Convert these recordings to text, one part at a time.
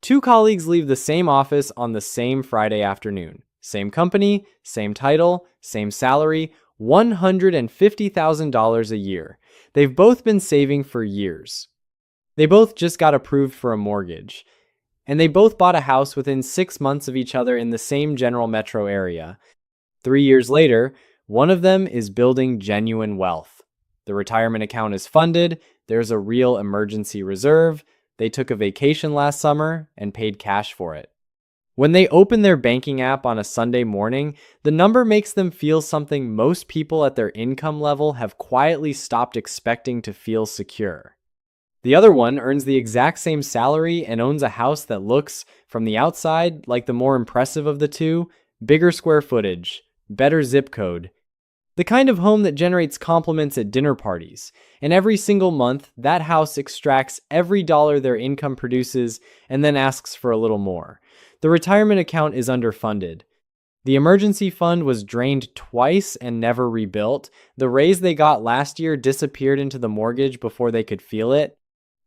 Two colleagues leave the same office on the same Friday afternoon. Same company, same title, same salary, $150,000 a year. They've both been saving for years. They both just got approved for a mortgage. And they both bought a house within 6 months of each other in the same general metro area. 3 years later, one of them is building genuine wealth. The retirement account is funded, there's a real emergency reserve, they took a vacation last summer and paid cash for it. When they open their banking app on a Sunday morning, the number makes them feel something most people at their income level have quietly stopped expecting to feel secure. The other one earns the exact same salary and owns a house that looks, from the outside, like the more impressive of the two, bigger square footage, better zip code, the kind of home that generates compliments at dinner parties. And every single month, that house extracts every dollar their income produces and then asks for a little more. The retirement account is underfunded. The emergency fund was drained twice and never rebuilt. The raise they got last year disappeared into the mortgage before they could feel it.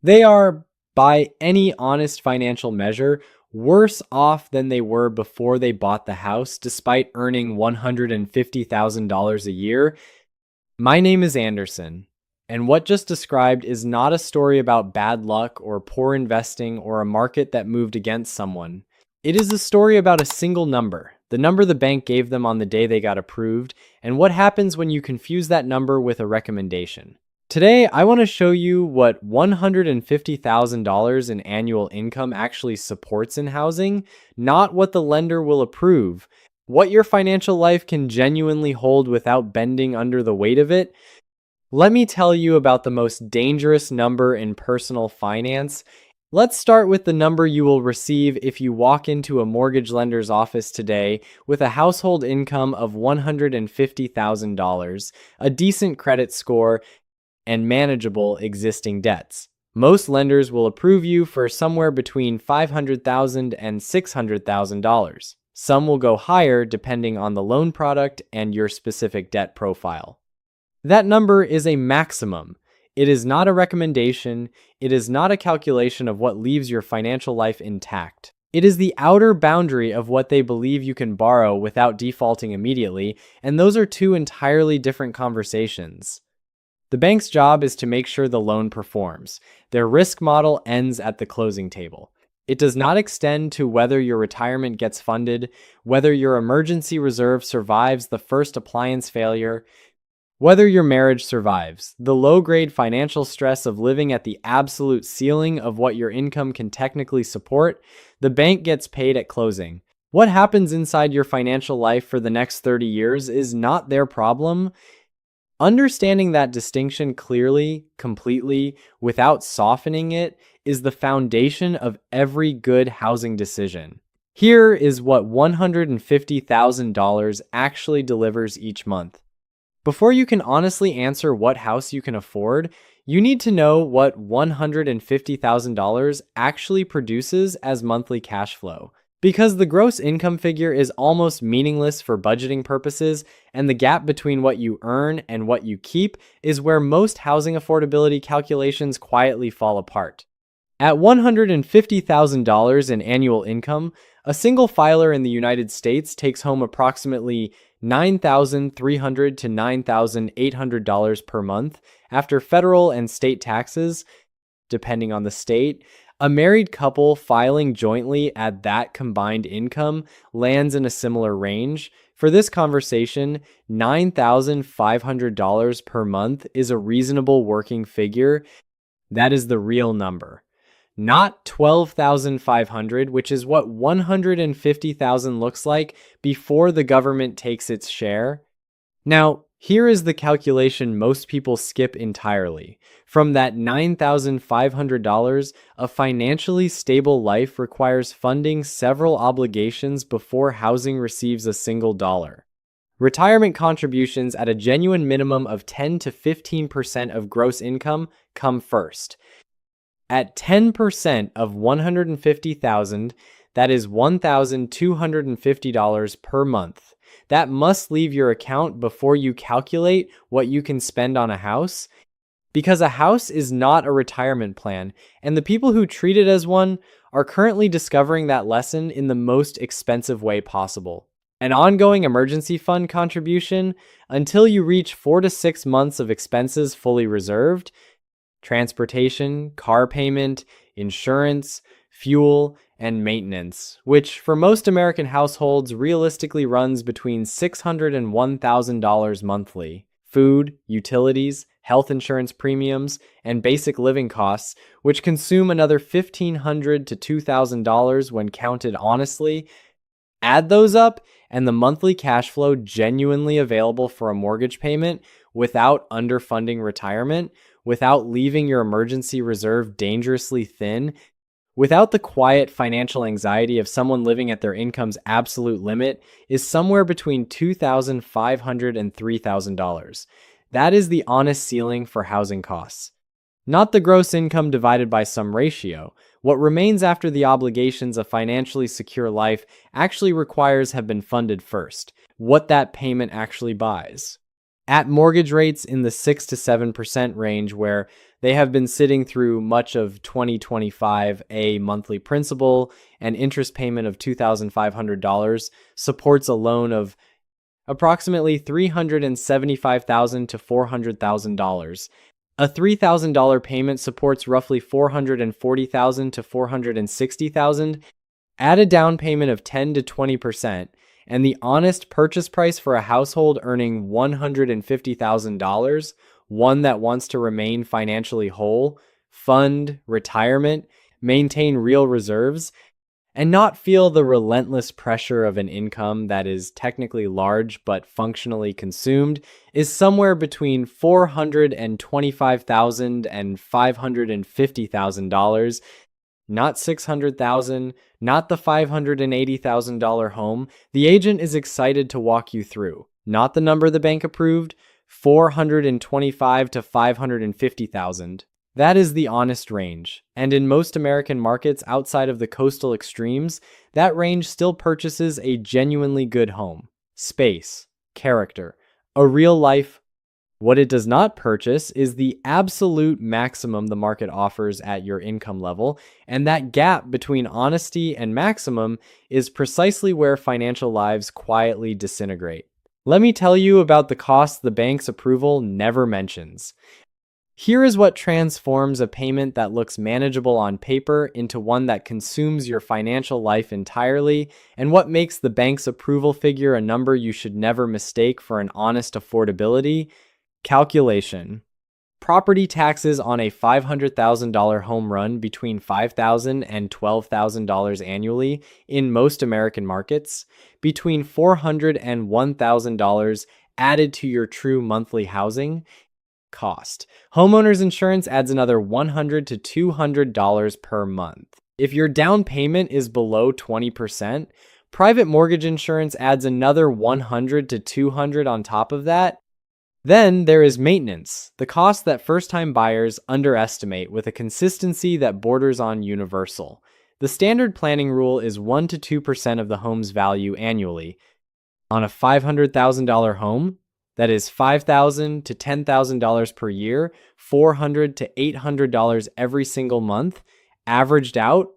They are, by any honest financial measure, worse off than they were before they bought the house, despite earning $150,000 a year. My name is Anderson, and what just described is not a story about bad luck or poor investing or a market that moved against someone. It is a story about a single number, the number the bank gave them on the day they got approved, and what happens when you confuse that number with a recommendation. Today, I want to show you what $150,000 in annual income actually supports in housing, not what the lender will approve, what your financial life can genuinely hold without bending under the weight of it. Let me tell you about the most dangerous number in personal finance. Let's start with the number you will receive if you walk into a mortgage lender's office today with a household income of $150,000, a decent credit score, and manageable existing debts. Most lenders will approve you for somewhere between $500,000 and $600,000. Some will go higher depending on the loan product and your specific debt profile. That number is a maximum. It is not a recommendation. It is not a calculation of what leaves your financial life intact. It is the outer boundary of what they believe you can borrow without defaulting immediately, and those are two entirely different conversations. The bank's job is to make sure the loan performs. Their risk model ends at the closing table. It does not extend to whether your retirement gets funded, whether your emergency reserve survives the first appliance failure, whether your marriage survives, the low-grade financial stress of living at the absolute ceiling of what your income can technically support. The bank gets paid at closing. What happens inside your financial life for the next 30 years is not their problem. Understanding that distinction clearly, completely, without softening it, is the foundation of every good housing decision. Here is what $150,000 actually delivers each month. Before you can honestly answer what house you can afford, you need to know what $150,000 actually produces as monthly cash flow. Because the gross income figure is almost meaningless for budgeting purposes, and the gap between what you earn and what you keep is where most housing affordability calculations quietly fall apart. At $150,000 in annual income, a single filer in the United States takes home approximately $9,300 to $9,800 per month after federal and state taxes, depending on the state. A married couple filing jointly at that combined income lands in a similar range. For this conversation, $9,500 per month is a reasonable working figure. That is the real number. Not $12,500, which is what $150,000 looks like before the government takes its share. Now, here is the calculation most people skip entirely. From that $9,500, a financially stable life requires funding several obligations before housing receives a single dollar. Retirement contributions at a genuine minimum of 10 to 15% of gross income come first. At 10% of $150,000, that is $1,250 per month. That must leave your account before you calculate what you can spend on a house, because a house is not a retirement plan, and the people who treat it as one are currently discovering that lesson in the most expensive way possible. An ongoing emergency fund contribution until you reach 4 to 6 months of expenses fully reserved: transportation, car payment, insurance, fuel, and maintenance, which for most American households realistically runs between $600 and $1,000 monthly. Food, utilities, health insurance premiums, and basic living costs, which consume another $1,500 to $2,000 when counted honestly. Add those up, and the monthly cash flow genuinely available for a mortgage payment without underfunding retirement, without leaving your emergency reserve dangerously thin, without the quiet financial anxiety of someone living at their income's absolute limit, is somewhere between $2,500 and $3,000. That is the honest ceiling for housing costs. Not the gross income divided by some ratio. What remains after the obligations a financially secure life actually requires have been funded first. What that payment actually buys. At mortgage rates in the 6 to 7% range, where they have been sitting through much of 2025, a monthly principal and interest payment of $2,500 supports a loan of approximately $375,000 to $400,000. A $3,000 payment supports roughly $440,000 to $460,000. Add a down payment of 10 to 20%, and the honest purchase price for a household earning $150,000, one that wants to remain financially whole, fund retirement, maintain real reserves, and not feel the relentless pressure of an income that is technically large but functionally consumed, is somewhere between $425,000 and $550,000. Not $600,000, not the $580,000 home the agent is excited to walk you through. Not the number the bank approved, $425,000 to $550,000. That is the honest range, and in most American markets outside of the coastal extremes, that range still purchases a genuinely good home, space, character, a real life. What it does not purchase is the absolute maximum the market offers at your income level, and that gap between honesty and maximum is precisely where financial lives quietly disintegrate. Let me tell you about the costs the bank's approval never mentions. Here is what transforms a payment that looks manageable on paper into one that consumes your financial life entirely, and what makes the bank's approval figure a number you should never mistake for an honest affordability. Calculation. Property taxes on a $500,000 home run between $5,000 and $12,000 annually in most American markets, between $400 and $1,000 added to your true monthly housing cost. Homeowners insurance adds another $100 to $200 per month. If your down payment is below 20%, private mortgage insurance adds another $100 to $200 on top of that. Then there is maintenance, the cost that first-time buyers underestimate with a consistency that borders on universal. The standard planning rule is 1 to 2% of the home's value annually. On a $500,000 home, that is $5,000 to $10,000 per year, $400 to $800 every single month, averaged out,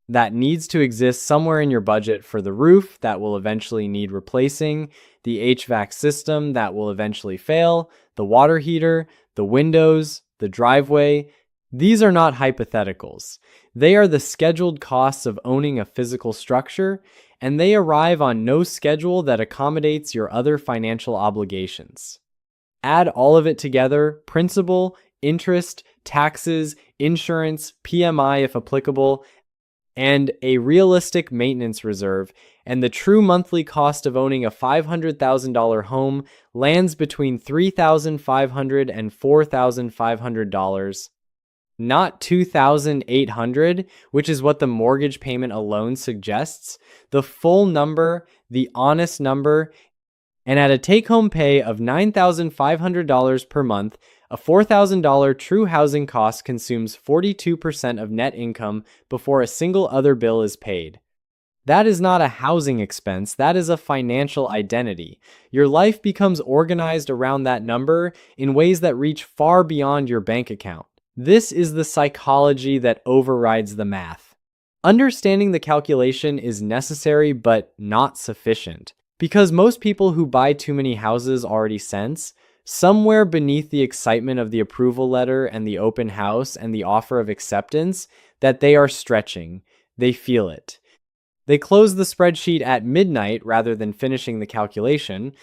that needs to exist somewhere in your budget for the roof that will eventually need replacing, the HVAC system that will eventually fail, the water heater, the windows, the driveway. These are not hypotheticals. They are the scheduled costs of owning a physical structure, and they arrive on no schedule that accommodates your other financial obligations. Add all of it together: principal, interest, taxes, insurance, PMI if applicable, and a realistic maintenance reserve, and the true monthly cost of owning a $500,000 home lands between $3,500 and $4,500. Not $2,800, which is what the mortgage payment alone suggests. The full number, the honest number, and at a take-home pay of $9,500 per month, a $4,000 true housing cost consumes 42% of net income before a single other bill is paid. That is not a housing expense, that is a financial identity. Your life becomes organized around that number in ways that reach far beyond your bank account. This is the psychology that overrides the math. Understanding the calculation is necessary but not sufficient, because most people who buy too many houses already sense, somewhere beneath the excitement of the approval letter and the open house and the offer of acceptance, that they are stretching. They feel it. They close the spreadsheet at midnight rather than finishing the calculation.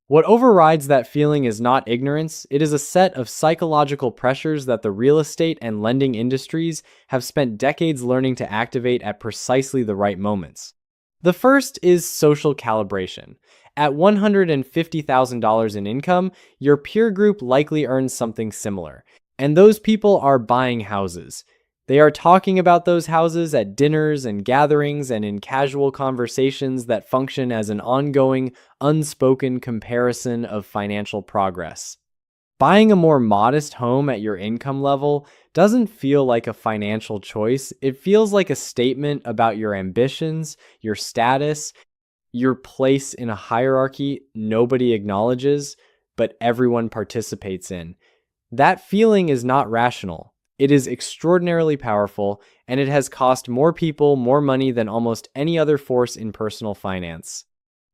What overrides that feeling is not ignorance, it is a set of psychological pressures that the real estate and lending industries have spent decades learning to activate at precisely the right moments. The first is social calibration. At $150,000 in income, your peer group likely earns something similar, and those people are buying houses. They are talking about those houses at dinners and gatherings and in casual conversations that function as an ongoing, unspoken comparison of financial progress. Buying a more modest home at your income level doesn't feel like a financial choice. It feels like a statement about your ambitions, your status, your place in a hierarchy nobody acknowledges, but everyone participates in. That feeling is not rational. It is extraordinarily powerful, and it has cost more people more money than almost any other force in personal finance.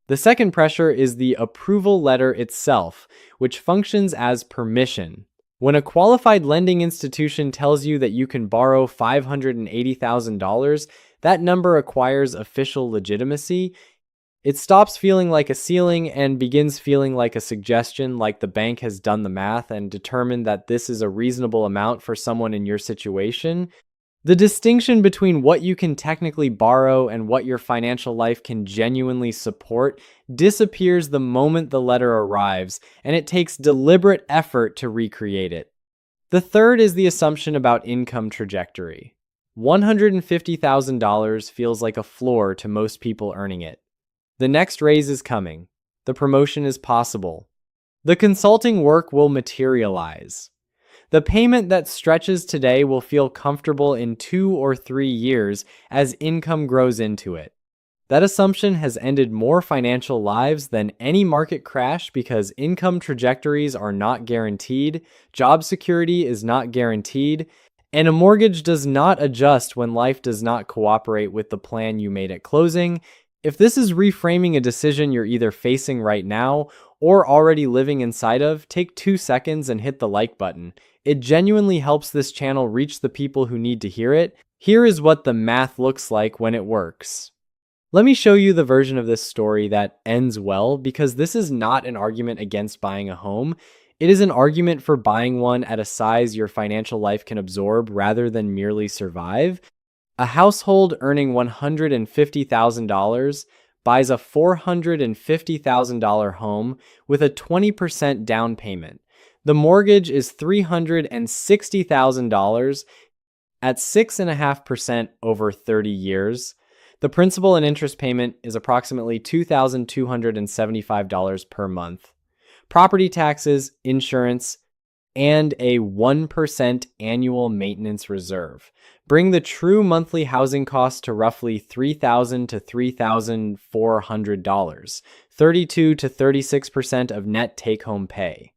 The second pressure is the approval letter itself, which functions as permission. When a qualified lending institution tells you that you can borrow $580,000, that number acquires official legitimacy. It stops feeling like a ceiling and begins feeling like a suggestion, like the bank has done the math and determined that this is a reasonable amount for someone in your situation. The distinction between what you can technically borrow and what your financial life can genuinely support disappears the moment the letter arrives, and it takes deliberate effort to recreate it. The third is the assumption about income trajectory. $150,000 feels like a floor to most people earning it. The next raise is coming. The promotion is possible. The consulting work will materialize. The payment that stretches today will feel comfortable in 2 or 3 years as income grows into it. That assumption has ended more financial lives than any market crash because income trajectories are not guaranteed, job security is not guaranteed, and a mortgage does not adjust when life does not cooperate with the plan you made at closing. If this is reframing a decision you're either facing right now or already living inside of, take 2 seconds and hit the like button. It genuinely helps this channel reach the people who need to hear it. Here is what the math looks like when it works. Let me show you the version of this story that ends well, because this is not an argument against buying a home. It is an argument for buying one at a size your financial life can absorb rather than merely survive. A household earning $150,000 buys a $450,000 home with a 20% down payment. The mortgage is $360,000 at 6.5% over 30 years. The principal and interest payment is approximately $2,275 per month. Property taxes, insurance, and a 1% annual maintenance reserve bring the true monthly housing cost to roughly $3,000 to $3,400, 32 to 36% of net take-home pay.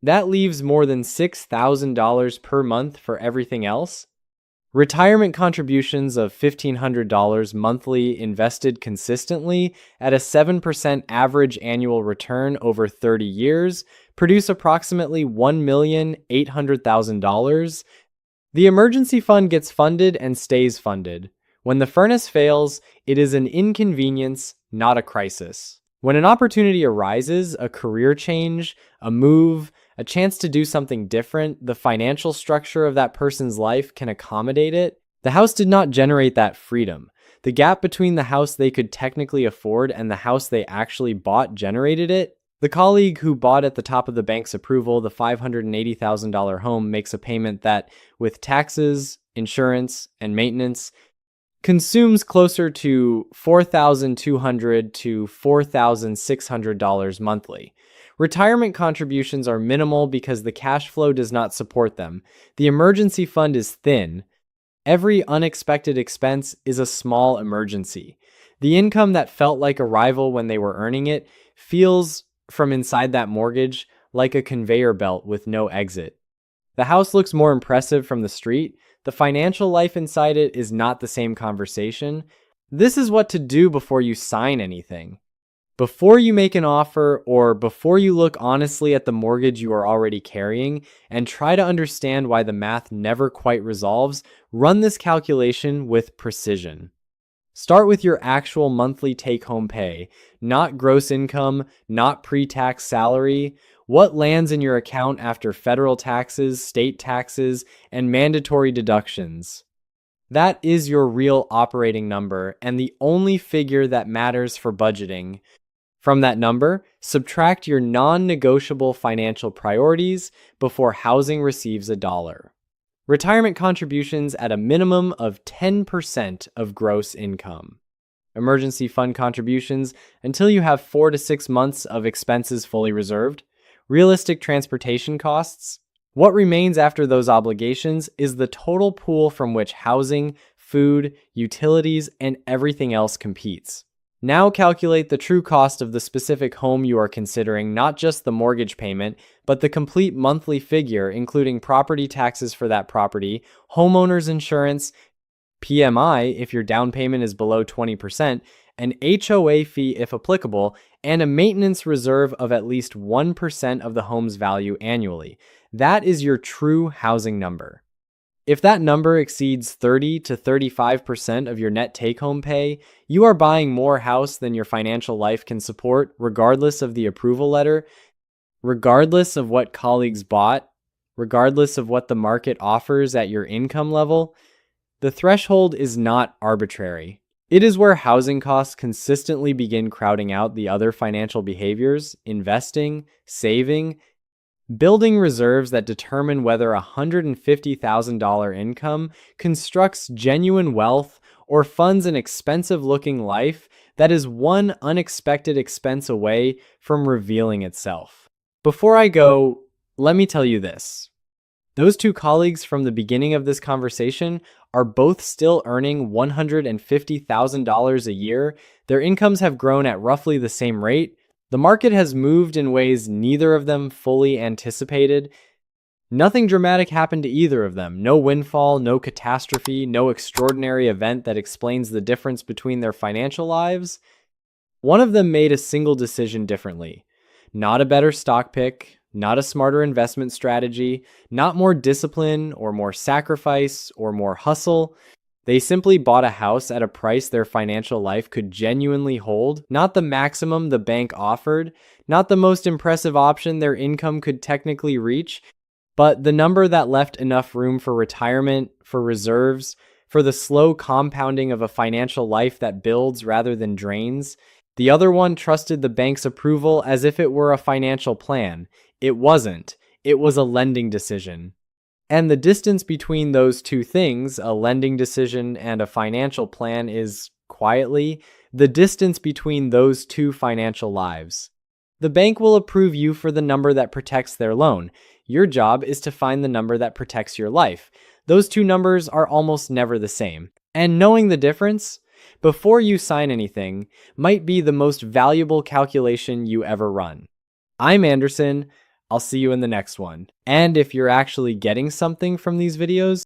That leaves more than $6,000 per month for everything else. Retirement contributions of $1,500 monthly invested consistently at a 7% average annual return over 30 years produce approximately $1,800,000. The emergency fund gets funded and stays funded. When the furnace fails, it is an inconvenience, not a crisis. When an opportunity arises, a career change, a move, a chance to do something different, the financial structure of that person's life can accommodate it. The house did not generate that freedom. The gap between the house they could technically afford and the house they actually bought generated it. The colleague who bought at the top of the bank's approval the $580,000 home makes a payment that, with taxes, insurance, and maintenance, consumes closer to $4,200 to $4,600 monthly. Retirement contributions are minimal because the cash flow does not support them. The emergency fund is thin. Every unexpected expense is a small emergency. The income that felt like a rival when they were earning it feels, from inside that mortgage, like a conveyor belt with no exit. The house looks more impressive from the street. The financial life inside it is not the same conversation. This is what to do before you sign anything. Before you make an offer or before you look honestly at the mortgage you are already carrying and try to understand why the math never quite resolves, run this calculation with precision. Start with your actual monthly take-home pay, not gross income, not pre-tax salary. What lands in your account after federal taxes, state taxes, and mandatory deductions? That is your real operating number and the only figure that matters for budgeting. From that number, subtract your non-negotiable financial priorities before housing receives a dollar. Retirement contributions at a minimum of 10% of gross income. Emergency fund contributions until you have 4 to 6 months of expenses fully reserved. Realistic transportation costs. What remains after those obligations is the total pool from which housing, food, utilities, and everything else competes. Now calculate the true cost of the specific home you are considering, not just the mortgage payment, but the complete monthly figure, including property taxes for that property, homeowner's insurance, PMI if your down payment is below 20%, an HOA fee if applicable, and a maintenance reserve of at least 1% of the home's value annually. That is your true housing number. If that number exceeds 30 to 35% of your net take-home pay, you are buying more house than your financial life can support, regardless of the approval letter, regardless of what colleagues bought, regardless of what the market offers at your income level. The threshold is not arbitrary. It is where housing costs consistently begin crowding out the other financial behaviors, investing, saving, building reserves that determine whether a $150,000 income constructs genuine wealth or funds an expensive-looking life that is one unexpected expense away from revealing itself. Before I go, let me tell you this. Those two colleagues from the beginning of this conversation are both still earning $150,000 a year. Their incomes have grown at roughly the same rate. The market has moved in ways neither of them fully anticipated. Nothing dramatic happened to either of them. No windfall, no catastrophe, no extraordinary event that explains the difference between their financial lives. One of them made a single decision differently. Not a better stock pick, not a smarter investment strategy, not more discipline or more sacrifice or more hustle. They simply bought a house at a price their financial life could genuinely hold, not the maximum the bank offered, not the most impressive option their income could technically reach, but the number that left enough room for retirement, for reserves, for the slow compounding of a financial life that builds rather than drains. The other one trusted the bank's approval as if it were a financial plan. It wasn't. It was a lending decision. And the distance between those two things, a lending decision and a financial plan, is, quietly, the distance between those two financial lives. The bank will approve you for the number that protects their loan. Your job is to find the number that protects your life. Those two numbers are almost never the same. And knowing the difference, before you sign anything, might be the most valuable calculation you ever run. I'm Anderson. I'll see you in the next one. And if you're actually getting something from these videos,